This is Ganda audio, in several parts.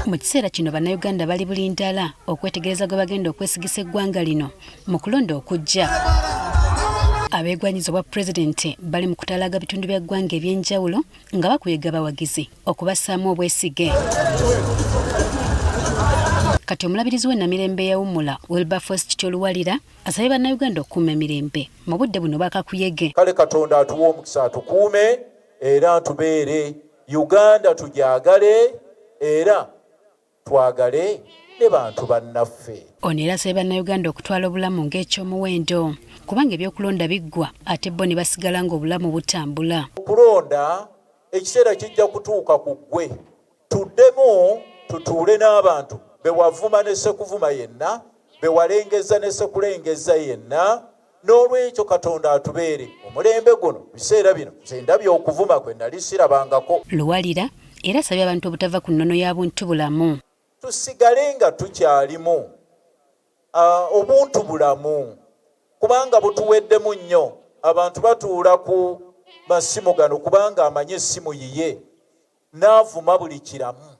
Mu kiseera kino bannayuganda bali bulindala okwetegereza gwe bagenda okwesigisa eggwanga lino mu kulonda okujja. Abeegwanyiza obwa pulezidenti bali mu kutalaga bitundu bya ggwanga eby'enjawulo nga bakuyega abawagizi okubassaamu obwesige. Kati Omulabirizi w'e Namirimbe ayawumula Kityo Luwalira asabye bannayuganda okukuuma emirembe mu budde buno bakakuyege. Kale Katonda atuwa omukisa atukuume era tubeere Uganda tugyagale era twagale ne bantu bannaffe. Ono era asabye bannayuganda okutwala obulamu ng'ekyomuwendo kubanga ebyokulonda biggwa ate bo ne basigala ng'obulamu butambula. Okulonda ekiseera kijja kutuuka ku ggwe. Tuddemu tutuule n'abantu bewavuma ne sekuvuma yenna, bewalengeza ne sekulengeza yenna. N'olwekyo Katonda atubeere omulembe guno biseera bino nze ndabye okuvuma kwe nali sirabangako. Luwalira era asabye abantu obutava ku nnono ya buntu bulamu. Tusigale nga tukyalimu obuntu bulamu kubanga butuweddemu nnyo. Abantu batuula ku masimu gano kubanga amanye essimu yiye n'avuma buli kiramu,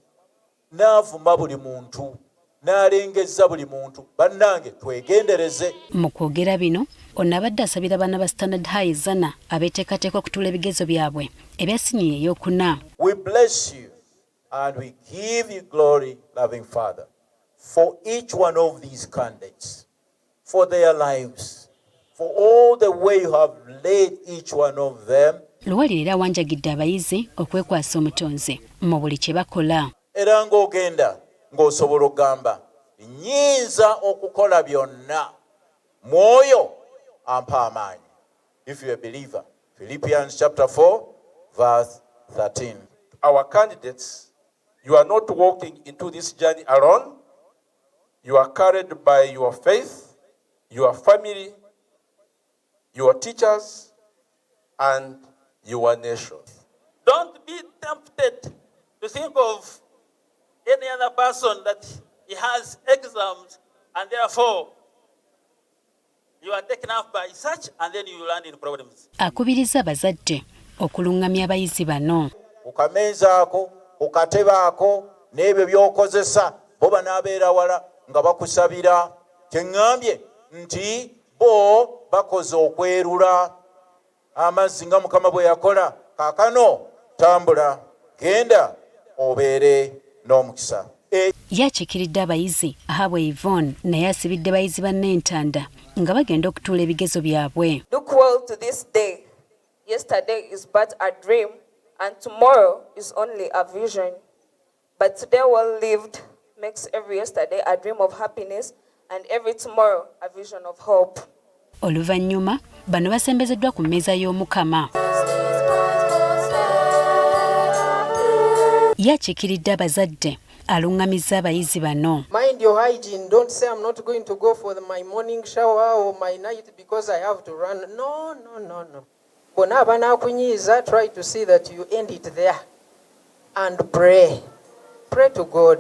n'avuma buli muntu, n'alengeza buli muntu. Bannange twegendereze. Mu kwogera bino ono abadde asabira abaana ba Standard High Zzana abeteekateeka okutuula ebigezo byabwe ebyasinyiye ey'okuna. We bless you and we give you glory, loving Father, for each one of these candidates, for their lives, for all the way you have led each one of them. Luwalira era wanjagidde abayizi okwekwasa omutonzi mu buli kye bakola. Era ng'ogenda ng'osobola okugamba nnyinza okukola byonna mwoyo ampa amaanyi. If you're a believer, Philippians chapter 4 verse 13. Our candidates, you are not walking into this journey alone. You are carried by your faith, your family, your teachers, and your nation. Don't be tempted to think of any other person that he has exams and therefore you are taken up by such and then you land in problems. Akubiriza abazadde okulungamya abayizi bano. Okameezaako, okatebaako n'ebyo by'okozesa bo banaabeera wala nga bakusabira. Kyeŋŋambye nti bo bakoze okwerula amazzi nga Mukama bwe yakola. Kaakano tambula, genda obeere n'omukisa. Yakikiridde abayizi ahabwe Yvonne naye asibidde bayizi banne entanda nga bagenda okutuula ebigezo byabwe. Look well to this day. Yesterday is but a dream and tomorrow is only a vision. But today well lived makes every yesterday a dream of happiness and every tomorrow a vision of hope. Oluvannyuma bano basembezeddwa ku mmeeza y'Omukama. Yakikiridde abazadde alungamizza abayizi bano. Mind your hygiene. Don't say I'm not going to go for my morning shower or my night because I have to run. No. Bonna abanaakunyiiza, try to see that you end it there and pray. Pray to God.